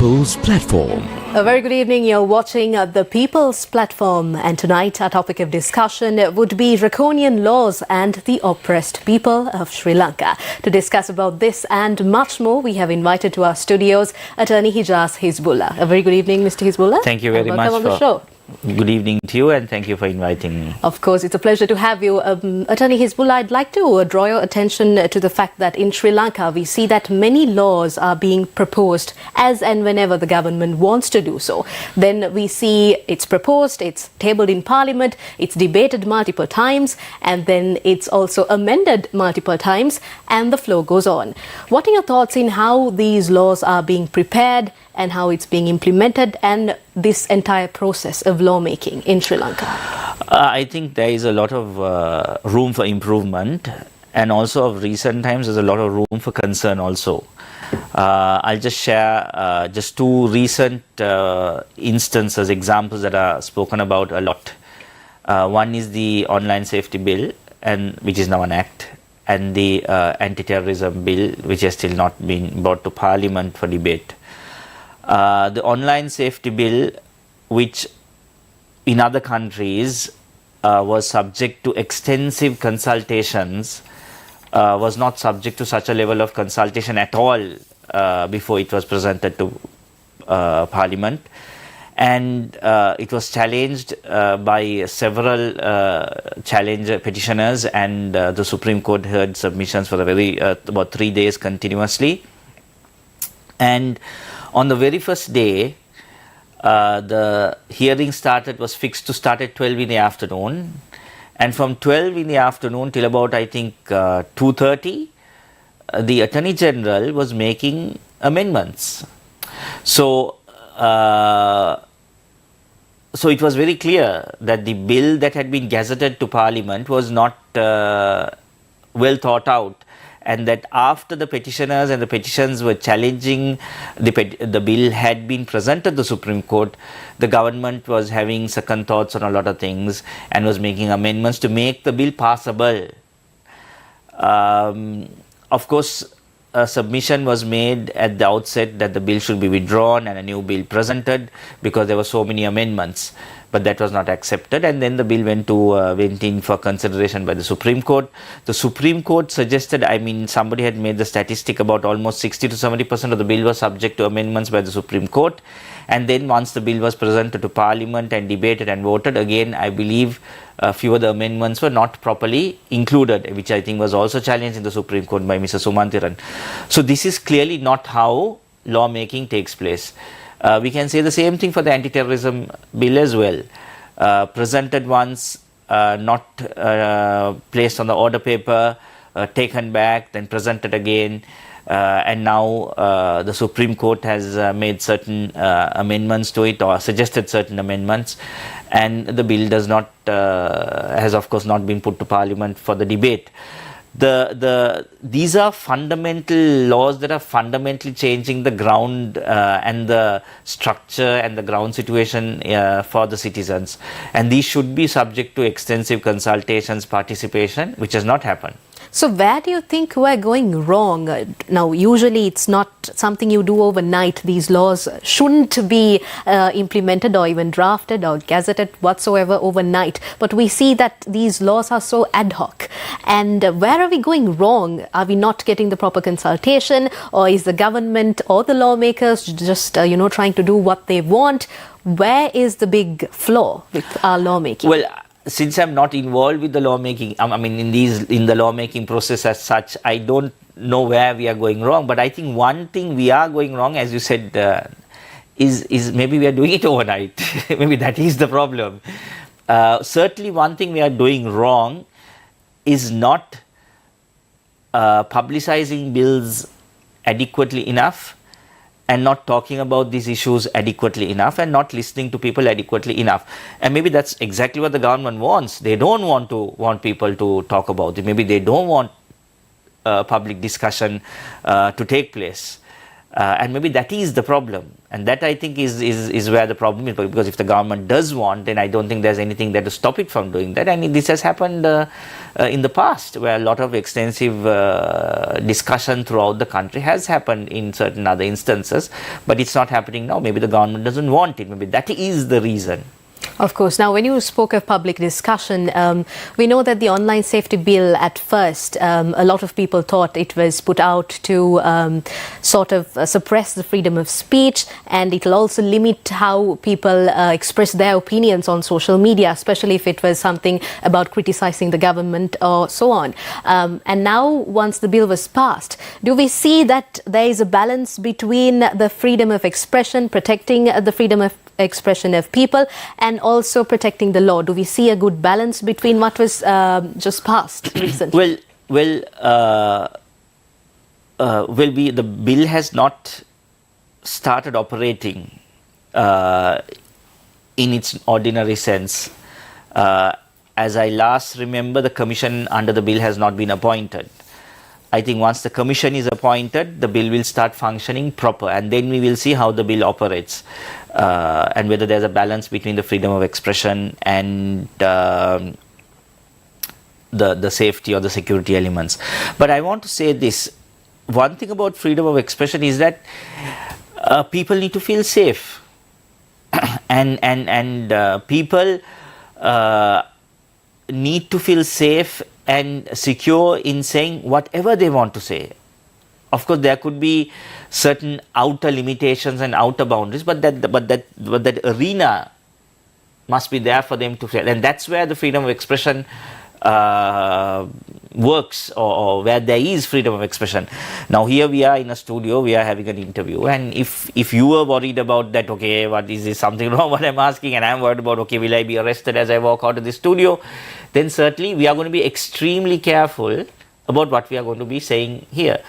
People's Platform. A very good evening. You're watching the People's Platform, and tonight our topic of discussion would be Draconian laws and the oppressed people of Sri Lanka. To discuss about this and much more, we have invited to our studios attorney Hejaaz Hizbullah. A very good evening, Mr. Hizbullah. Thank you very much on the show. Good evening to you, and thank you for inviting me. Of course, it's a pleasure to have you. Attorney Hizbullah, I'd like to draw your attention to the fact that in Sri Lanka, we see that many laws are being proposed as and whenever the government wants to do so. Then we see it's proposed, it's tabled in Parliament, it's debated multiple times, and then it's also amended multiple times, and the flow goes on. What are your thoughts in how these laws are being prepared and how it's being implemented, and this entire process of lawmaking in Sri Lanka? I think there is a lot of room for improvement, and also of recent times there's a lot of room for concern also. I'll just share just two recent instances, examples that are spoken about a lot. One is the online safety bill, and which is now an act, and the anti-terrorism bill, which has still not been brought to Parliament for debate. The online safety bill, which in other countries was subject to extensive consultations, was not subject to such a level of consultation at all before it was presented to Parliament. And it was challenged by several challenger petitioners, and the Supreme Court heard submissions for about 3 days continuously. And on the very first day, the hearing was fixed to start at 12 in the afternoon. And from 12 in the afternoon till about, I think, 2:30, the Attorney General was making amendments. So it was very clear that the bill that had been gazetted to Parliament was not well thought out, and that after the petitioners and the petitions were challenging the bill had been presented to the Supreme Court, the government was having second thoughts on a lot of things and was making amendments to make the bill passable. Of course, a submission was made at the outset that the bill should be withdrawn and a new bill presented because there were so many amendments. But that was not accepted, and then the bill went in for consideration by the Supreme Court. The Supreme Court suggested, somebody had made the statistic about almost 60 to 70% of the bill was subject to amendments by the Supreme Court. And then once the bill was presented to Parliament and debated and voted, again, I believe a few of the amendments were not properly included, which I think was also challenged in the Supreme Court by Mr. Sumantiran. So this is clearly not how lawmaking takes place. We can say the same thing for the anti-terrorism bill as well. Presented once, not placed on the order paper, taken back, then presented again, and now the Supreme Court has made certain amendments to it, or suggested certain amendments, and the bill has of course not been put to Parliament for the debate. These are fundamental laws that are fundamentally changing the ground and the structure and the ground situation for the citizens, and these should be subject to extensive consultations, participation, which has not happened. So where do you think we're going wrong? Now, usually it's not something you do overnight. These laws shouldn't be implemented or even drafted or gazetted whatsoever overnight. But we see that these laws are so ad hoc. And where are we going wrong? Are we not getting the proper consultation, or is the government or the lawmakers just trying to do what they want? Where is the big flaw with our lawmaking? Well, since I'm not involved with the lawmaking, in the lawmaking process as such, I don't know where we are going wrong. But I think one thing we are going wrong, as you said, is maybe we are doing it overnight. Maybe that is the problem. Certainly, one thing we are doing wrong is not publicizing bills adequately enough, and not talking about these issues adequately enough, and not listening to people adequately enough. And maybe that's exactly what the government wants. They don't want people to talk about it. Maybe they don't want public discussion to take place. And maybe that is the problem, and that I think is where the problem is, because if the government does want, then I don't think there's anything that to stop it from doing that. And this has happened in the past, where a lot of extensive discussion throughout the country has happened in certain other instances, but it's not happening now. Maybe the government doesn't want it. Maybe that is the reason. Of course. Now, when you spoke of public discussion, we know that the online safety bill at first, a lot of people thought it was put out to sort of suppress the freedom of speech, and it will also limit how people express their opinions on social media, especially if it was something about criticizing the government or so on. And now, once the bill was passed, do we see that there is a balance between the freedom of expression, protecting the freedom of expression of people, and also protecting the law? Do we see a good balance between what was just passed recently? The bill has not started operating in its ordinary sense. As I last remember, the commission under the bill has not been appointed. I think once the commission is appointed, the bill will start functioning proper, and then we will see how the bill operates, and whether there's a balance between the freedom of expression and the safety or the security elements. But I want to say this. One thing about freedom of expression is that people need to feel safe, and people need to feel safe and secure in saying whatever they want to say. Of course, there could be certain outer limitations and outer boundaries, but that arena must be there for them to feel, and that's where the freedom of expression works, or where there is freedom of expression. Now here we are in a studio, we are having an interview, and if you were worried about that, okay, what is this, something wrong what I'm asking, and I'm worried about, okay, will I be arrested as I walk out of the studio, then certainly we are going to be extremely careful about what we are going to be saying here.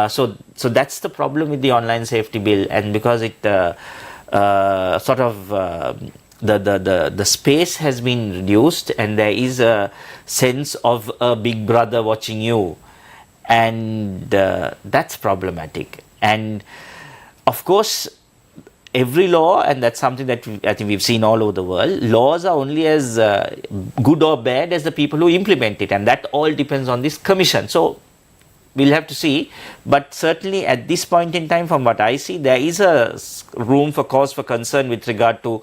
So that's the problem with the online safety bill, and because it the space has been reduced, and there is a sense of a big brother watching you, and that's problematic. And of course, every law, and that's something that I think we've seen all over the world, laws are only as good or bad as the people who implement it, and that all depends on this commission. So we'll have to see, but certainly at this point in time, from what I see, there is a room for cause for concern with regard to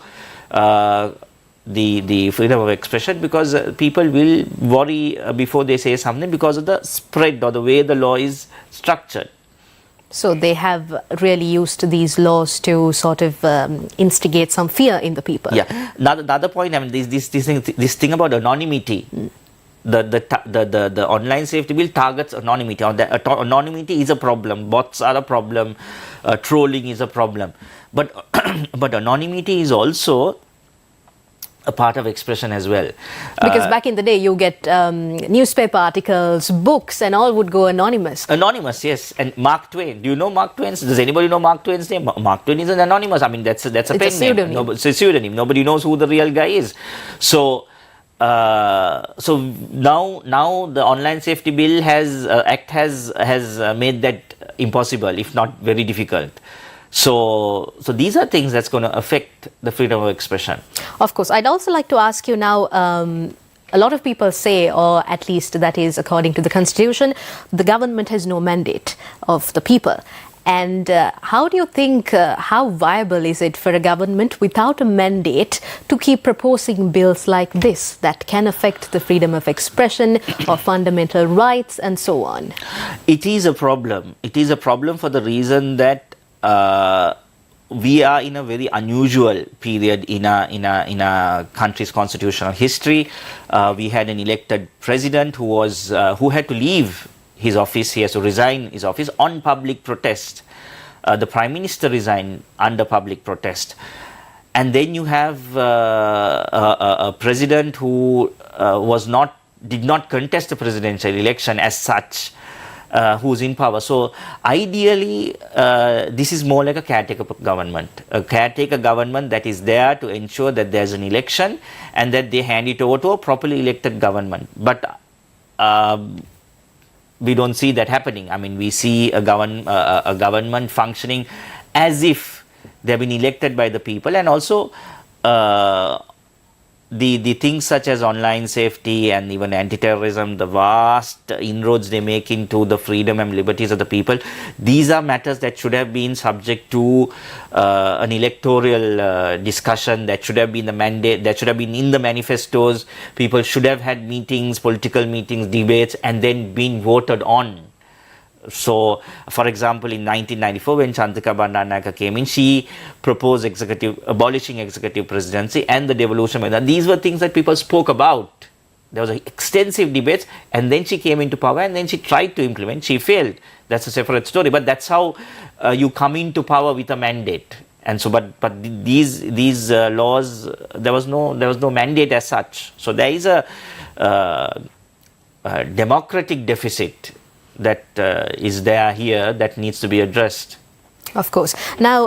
the freedom of expression, because people will worry before they say something because of the spread or the way the law is structured. So they have really used these laws to sort of instigate some fear in the people. Yeah. The other point, I mean, this thing about anonymity. The online safety bill targets anonymity. Anonymity is a problem. Bots are a problem. Trolling is a problem. But anonymity is also a part of expression as well. Because back in the day, you get newspaper articles, books, and all would go anonymous. Anonymous, yes. And Mark Twain. Do you know Mark Twain's? Does anybody know Mark Twain's name? Mark Twain is an anonymous. I mean, that's a pen name. It's a pseudonym. Nobody knows who the real guy is. So now the online safety bill has made that impossible, if not very difficult. So these are things that's going to affect the freedom of expression. Of course. I'd also like to ask you now, a lot of people say, or at least that is according to the Constitution, the government has no mandate of the people. And how do you think, how viable is it for a government without a mandate to keep proposing bills like this that can affect the freedom of expression or fundamental rights and so on? It is a problem. It is a problem for the reason that we are in a very unusual period in a country's constitutional history. We had an elected president who had to leave his office. He has to resign his office on public protest. The Prime Minister resigned under public protest. And then you have a president who did not contest the presidential election as such, who's in power. So ideally, this is more like a caretaker government. A caretaker government that is there to ensure that there's an election and that they hand it over to a properly elected government. But we don't see that happening. I mean, we see a government functioning as if they've been elected by the people, and also the things such as online safety and even anti-terrorism, the vast inroads they make into the freedom and liberties of the people, these are matters that should have been subject to an electoral discussion, that should have been the mandate, that should have been in the manifestos. People should have had meetings, political meetings, debates, and then been voted on. So, for example, in 1994, when Chandrika Bandaranaike came in, she proposed abolishing executive presidency and the devolution method. These were things that people spoke about. There was extensive debates, and then she came into power, and then she tried to implement. She failed. That's a separate story. But that's how you come into power with a mandate. And so, but these laws, there was no mandate as such. So there is a democratic deficit that is there here that needs to be addressed. Of course. Now,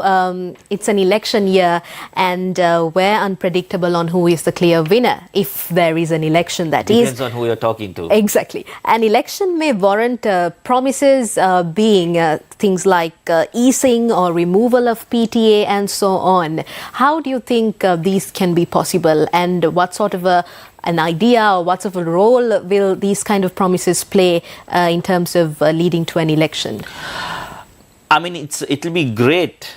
it's an election year, and we're unpredictable on who is the clear winner, if there is an election, that is. Depends on who you're talking to. Exactly. An election may warrant promises being things like easing or removal of PTA and so on. How do you think these can be possible, and what sort of an idea or what sort of a role will these kind of promises play in terms of leading to an election? I mean, it'll be great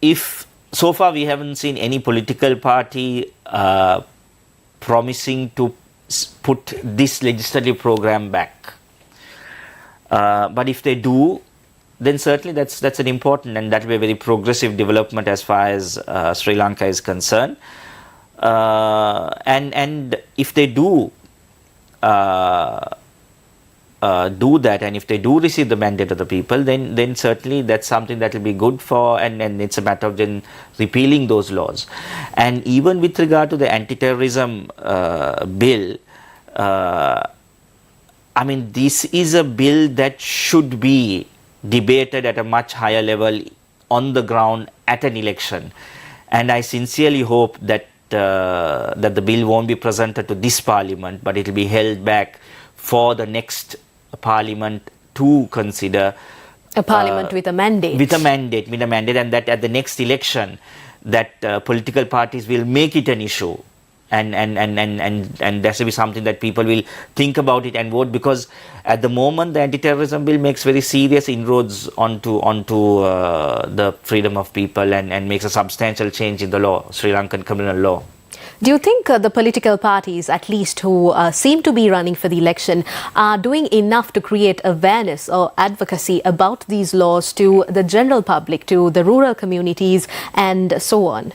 if, so far we haven't seen any political party promising to put this legislative program back. But if they do, then certainly that's an important, and that will be a very progressive development as far as Sri Lanka is concerned. And if they do that, and if they do receive the mandate of the people, then certainly that's something that will be good for, and it's a matter of then repealing those laws. And even with regard to the anti-terrorism bill, I mean, this is a bill that should be debated at a much higher level on the ground at an election. And I sincerely hope that that the bill won't be presented to this parliament, but it will be held back for the next parliament to consider. A parliament with a mandate. With a mandate, and that at the next election, that political parties will make it an issue, and that should be something that people will think about it and vote, because at the moment the anti-terrorism bill makes very serious inroads onto the freedom of people, and makes a substantial change in the law, Sri Lankan criminal law. Do you think the political parties, at least who seem to be running for the election, are doing enough to create awareness or advocacy about these laws to the general public, to the rural communities and so on?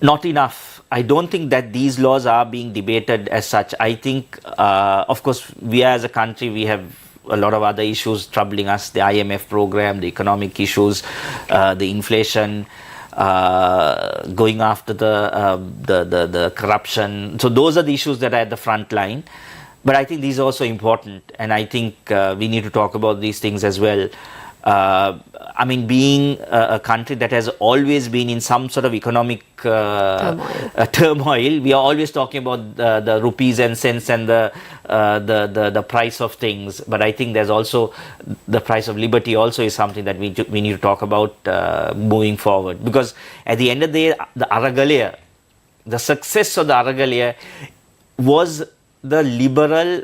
Not enough. I don't think that these laws are being debated as such. I think, of course, we as a country, we have a lot of other issues troubling us, the IMF program, the economic issues, the inflation, going after the corruption. So those are the issues that are at the front line. But I think these are also important, and I think we need to talk about these things as well. I mean, being a country that has always been in some sort of economic turmoil, we are always talking about the rupees and cents and the price of things. But I think there's also the price of liberty also is something that we need to talk about moving forward. Because at the end of the day, the Aragalaya, the success of the Aragalaya was the liberal,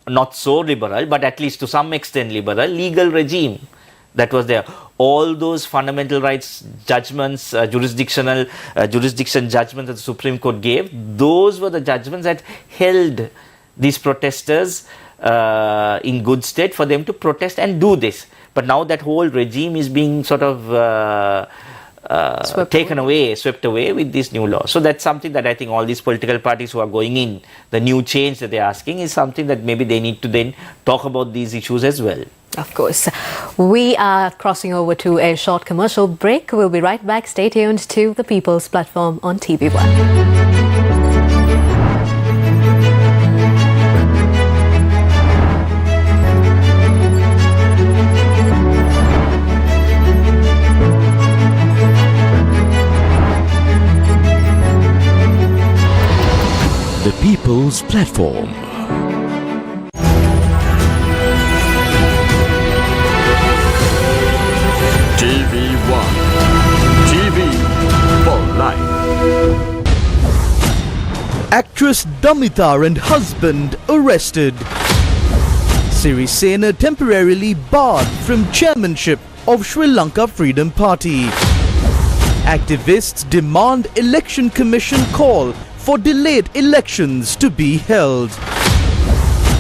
not so liberal, but at least to some extent liberal, legal regime that was there. All those fundamental rights judgments, jurisdiction judgments that the Supreme Court gave, those were the judgments that held these protesters in good state for them to protest and do this. But now that whole regime is being sort of swept away with this new law. So that's something that I think all these political parties who are going in, the new change that they're asking is something that maybe they need to then talk about these issues as well. Of course. We are crossing over to a short commercial break. We'll be right back. Stay tuned to the People's Platform on TV1. The People's Platform. Actress Damita and husband arrested. Sirasa temporarily barred from chairmanship of Sri Lanka Freedom Party. Activists demand election commission call for delayed elections to be held.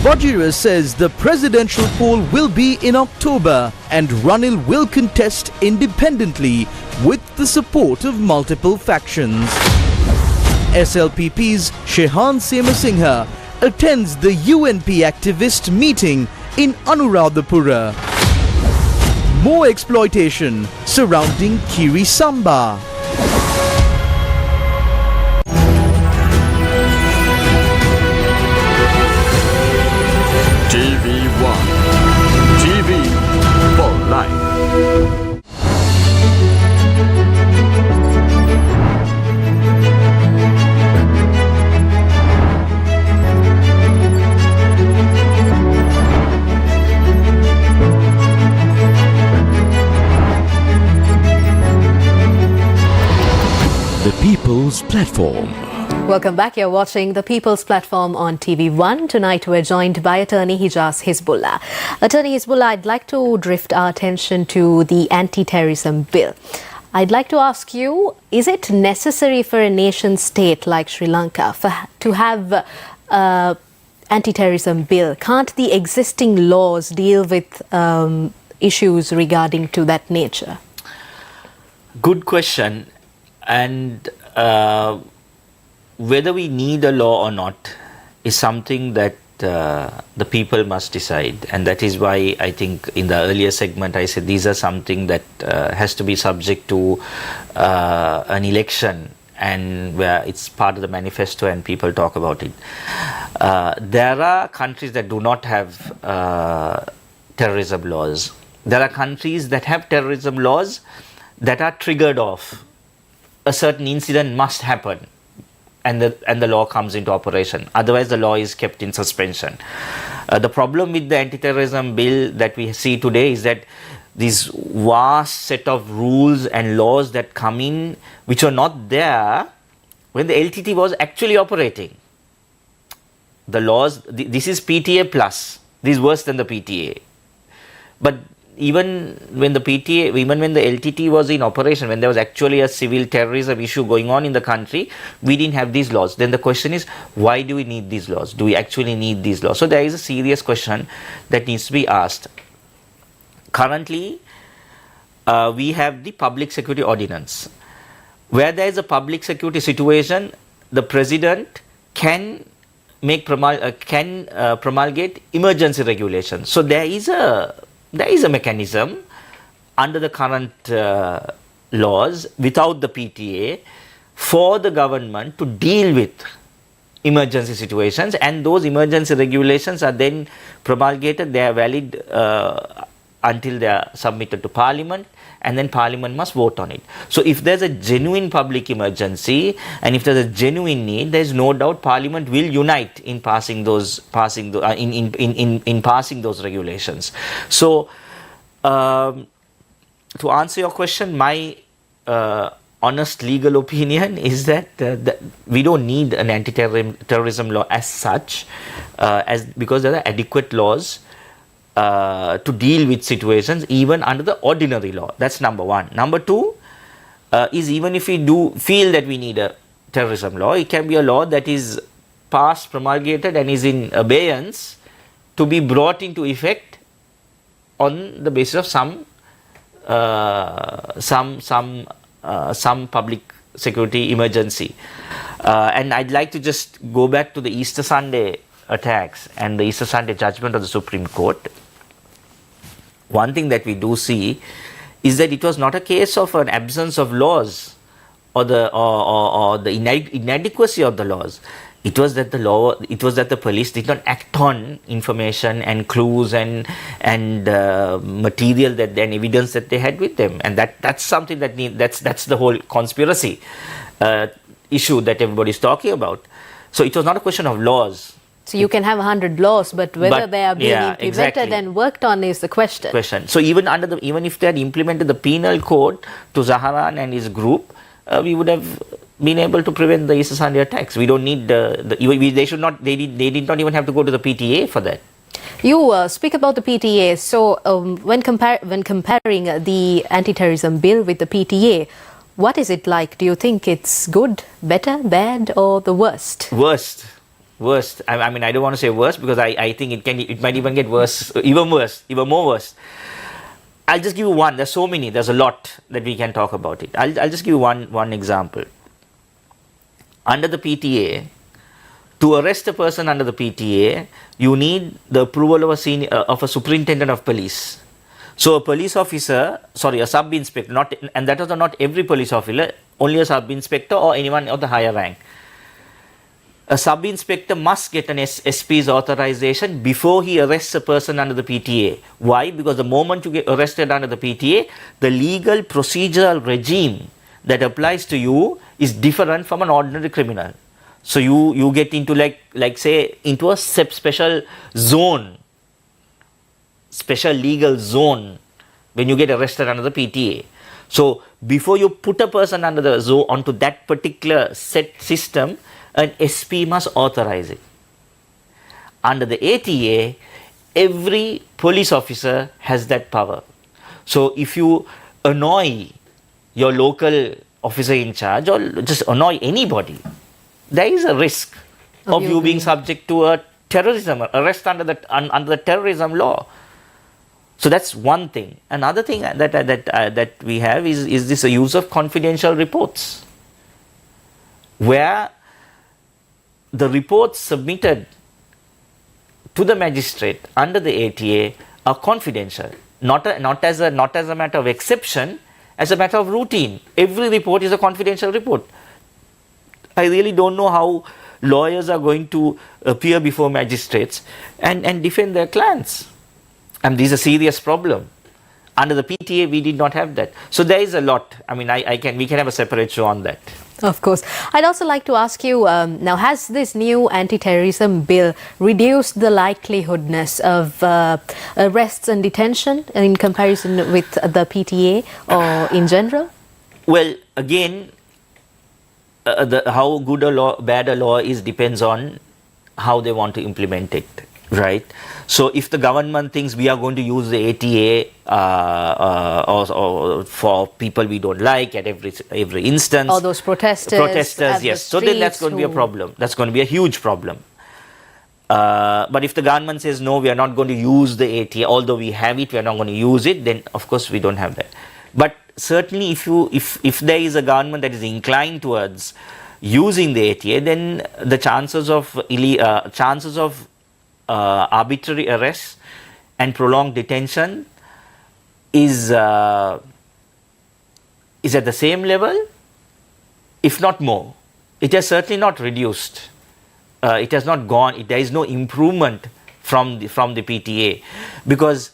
Vajira says the presidential poll will be in October and Ranil will contest independently with the support of multiple factions. SLPP's Shehan Semasingha attends the UNP activist meeting in Anuradhapura. More exploitation surrounding Kiri Samba. TV1 TV for life. The People's Platform. Welcome back. You're watching the People's Platform on TV1. Tonight we're joined by attorney Hejaaz Hizbullah. Attorney Hizbullah, I'd like to drift our attention to the anti-terrorism bill. I'd like to ask you, is it necessary for a nation state like Sri Lanka to have an anti-terrorism bill? Can't the existing laws deal with issues regarding to that nature? Good question. And whether we need a law or not is something that the people must decide. And that is why I think in the earlier segment I said these are something that has to be subject to an election and where it's part of the manifesto and people talk about it. There are countries that do not have terrorism laws. There are countries that have terrorism laws that are triggered off. A certain incident must happen and the law comes into operation. Otherwise, the law is kept in suspension. The problem with the anti-terrorism bill that we see today is that this vast set of rules and laws that come in, which are not there when the LTT was actually operating. The laws, this is PTA plus. This is worse than the PTA. But even when the LTT was in operation, when there was actually a civil terrorism issue going on in the country, we didn't have these laws. Then the question is, why do we need these laws? Do we actually need these laws? So there is a serious question that needs to be asked. Currently, we have the Public Security Ordinance. Where there is a public security situation, the President can promulgate emergency regulations. So there is a mechanism under the current laws without the PTA for the government to deal with emergency situations, and those emergency regulations are then promulgated. They are valid until they are submitted to Parliament, and then Parliament must vote on it. So if there's a genuine public emergency and if there's a genuine need, there's no doubt Parliament will unite in passing those regulations. So to answer your question, my honest legal opinion is that we don't need an anti-terrorism law as such, because there are adequate laws to deal with situations even under the ordinary law. That's number one. Number two is, even if we do feel that we need a terrorism law, it can be a law that is passed, promulgated and is in abeyance to be brought into effect on the basis of some public security emergency. And I'd like to just go back to the Easter Sunday attacks and the Easter Sunday judgment of the Supreme Court. One thing that we do see is that it was not a case of an absence of laws or the inadequacy of the laws. It was that the police did not act on information and clues and material and evidence that they had with them, and that's something that's the whole conspiracy issue that everybody is talking about. So it was not a question of laws. So you can have 100 laws, but whether they are being implemented and worked on is the question. So even if they had implemented the penal code to Zaharan and his group, we would have been able to prevent the Easter Sunday attacks. We don't need they did not even have to go to the PTA for that. You speak about the PTA. So when comparing the anti-terrorism bill with the PTA, what is it like? Do you think it's good, better, bad, or the worst? Worst. I mean, I don't want to say worst because I think it might even get worse, even more worse. I'll just give you one. There's so many. There's a lot that we can talk about it. I'll just give you one example. Under the PTA, to arrest a person under the PTA, you need the approval of a superintendent of police. So a police officer, a sub-inspector, and that was not every police officer, only a sub-inspector or anyone of the higher rank. A sub-inspector must get an SP's authorization before he arrests a person under the PTA. Why? Because the moment you get arrested under the PTA, the legal procedural regime that applies to you is different from an ordinary criminal. So you get into into a special zone, special legal zone when you get arrested under the PTA. So before you put a person under the zone onto that particular set system, an SP must authorize it. Under the ATA, every police officer has that power. So if you annoy your local officer in charge or just annoy anybody, there is a risk of you being subject to a terrorism arrest under the terrorism law. So that's one thing. Another thing that we have is this use of confidential reports, where the reports submitted to the magistrate under the ATA are confidential, not as a matter of exception, as a matter of routine. Every report is a confidential report. I really don't know how lawyers are going to appear before magistrates and defend their clients. And this is a serious problem. Under the PTA, we did not have that. So there is a lot. I mean, we can have a separate show on that. Of course. I'd also like to ask you, now has this new anti-terrorism bill reduced the likeliness of arrests and detention in comparison with the PTA or in general? Well, again, how good or bad a law is depends on how they want to implement it, right? So if the government thinks we are going to use the ATA or for people we don't like at every instance, all those protesters, yes. So then that's going to be a problem. That's going to be a huge problem. But if the government says no, we are not going to use the ATA, although we have it, we are not going to use it, then of course we don't have that. But certainly if there is a government that is inclined towards using the ATA, then the chances of arbitrary arrest and prolonged detention is at the same level, if not more. It has certainly not reduced. It has not gone. There is no improvement from the PTA, because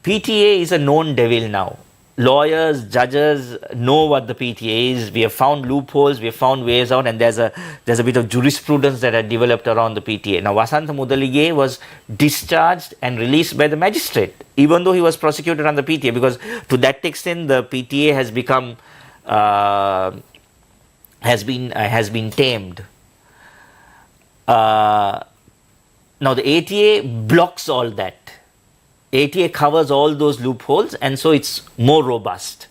PTA is a known devil now. Lawyers, judges know what the PTA is. We have found loopholes, we have found ways out, and there's a bit of jurisprudence that had developed around the PTA. Now, Vasantha Mudalige was discharged and released by the magistrate, even though he was prosecuted on the PTA, because to that extent the PTA has become has been tamed. Now the ATA blocks all that. ATA covers all those loopholes, and so it's more robust.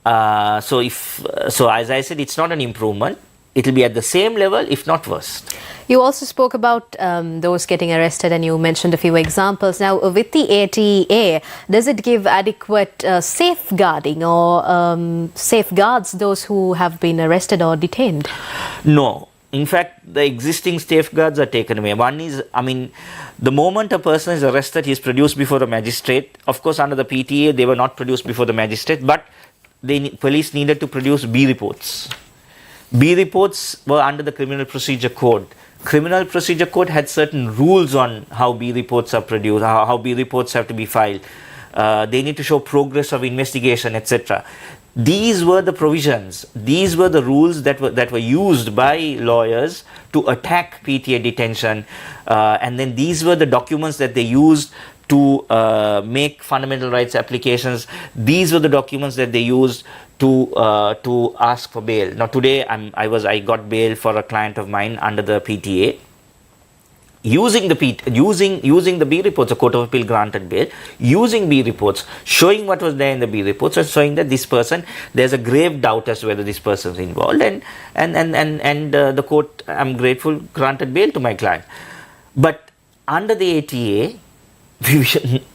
So as I said, it's not an improvement. It will be at the same level, if not worse. You also spoke about those getting arrested, and you mentioned a few examples. Now, with the ATA, does it give adequate safeguarding or safeguards those who have been arrested or detained? No. In fact, the existing safeguards are taken away. One is, the moment a person is arrested, he is produced before the magistrate. Of course, under the PTA, they were not produced before the magistrate, but police needed to produce B reports. B reports were under the Criminal Procedure Code. Criminal Procedure Code had certain rules on how B reports are produced, how B reports have to be filed. They need to show progress of investigation, etc. These were the provisions, these were the rules that were used by lawyers to attack PTA detention, and then these were the documents that they used to make fundamental rights applications. These were the documents that they used to ask for bail. Now today I got bail for a client of mine under the PTA. Using the B reports, the Court of Appeal granted bail, using B reports, showing what was there in the B reports, and showing that this person, there's a grave doubt as to whether this person is involved, and the court, I'm grateful, granted bail to my client. But under the ATA,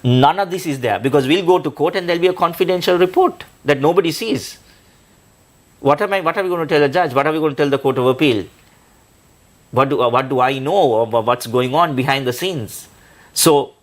none of this is there, because we'll go to court and there'll be a confidential report that nobody sees. What are we going to tell a judge? What are we going to tell the Court of Appeal? What do I know about what's going on behind the scenes? So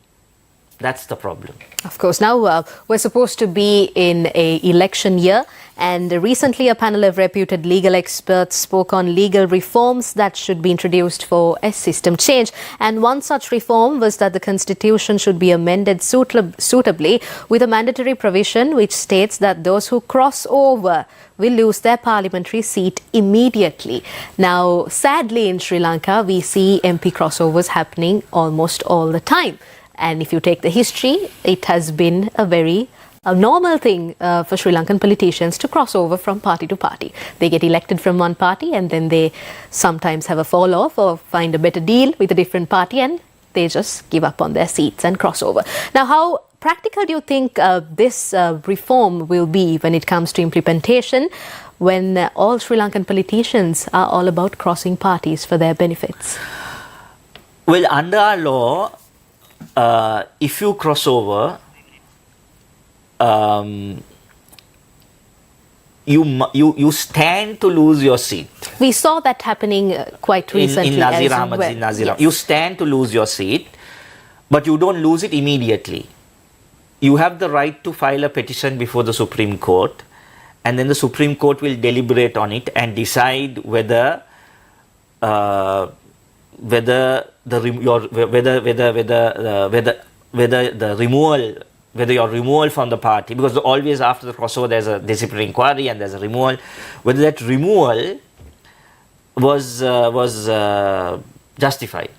that's the problem. Of course. Now, we're supposed to be in an election year, and recently a panel of reputed legal experts spoke on legal reforms that should be introduced for a system change. And one such reform was that the constitution should be amended suitably with a mandatory provision which states that those who cross over will lose their parliamentary seat immediately. Now, sadly in Sri Lanka, we see MP crossovers happening almost all the time. And if you take the history, it has been a normal thing for Sri Lankan politicians to cross over from party to party. They get elected from one party and then they sometimes have a fall off or find a better deal with a different party, and they just give up on their seats and cross over. Now, how practical do you think this reform will be when it comes to implementation, when all Sri Lankan politicians are all about crossing parties for their benefits? Well, under our law, if you cross over, you stand to lose your seat. We saw that happening quite recently. In Nazir Ahmed's Nazir. Yes. You stand to lose your seat, but you don't lose it immediately. You have the right to file a petition before the Supreme Court, and then the Supreme Court will deliberate on it and decide whether your removal from the party, because always after the crossover there's a disciplinary inquiry and there's a removal, whether that removal was justified.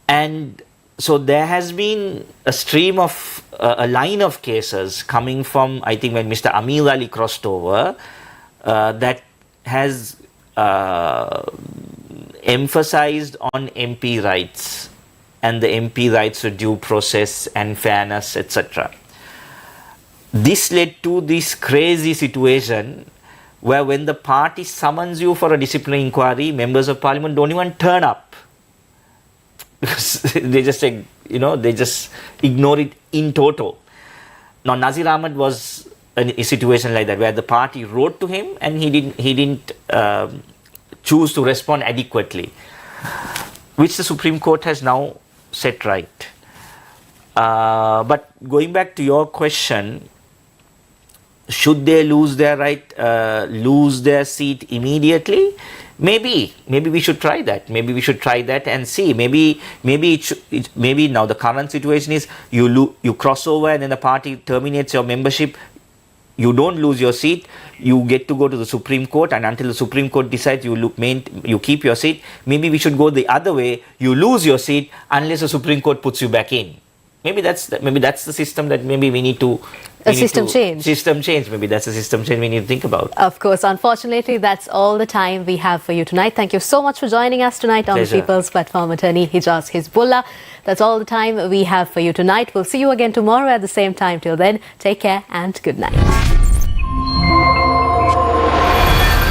And so there has been a line of cases coming from, I think, when Mr. Amir Ali crossed over, that has emphasized on MP rights and the MP rights to due process and fairness, etc. This led to this crazy situation where when the party summons you for a disciplinary inquiry, members of parliament don't even turn up. Because they just say, they just ignore it in toto. Now, Nazir Ahmed was a situation like that, where the party wrote to him and he didn't choose to respond adequately, which the Supreme Court has now set right. But going back to your question, should they lose their lose their seat immediately? Maybe we should try that. Maybe we should try that and see. Maybe now the current situation is you cross over and then the party terminates your membership. You don't lose your seat. You get to go to the Supreme Court, and until the Supreme Court decides you keep your seat. Maybe we should go the other way. You lose your seat unless the Supreme Court puts you back in. Maybe that's the system that maybe we need to. System change. Maybe that's a system change we need to think about. Of course. Unfortunately, that's all the time we have for you tonight. Thank you so much for joining us tonight on the People's Platform, attorney Hejaaz Hizbullah. That's all the time we have for you tonight. We'll see you again tomorrow at the same time. Till then, take care and good night.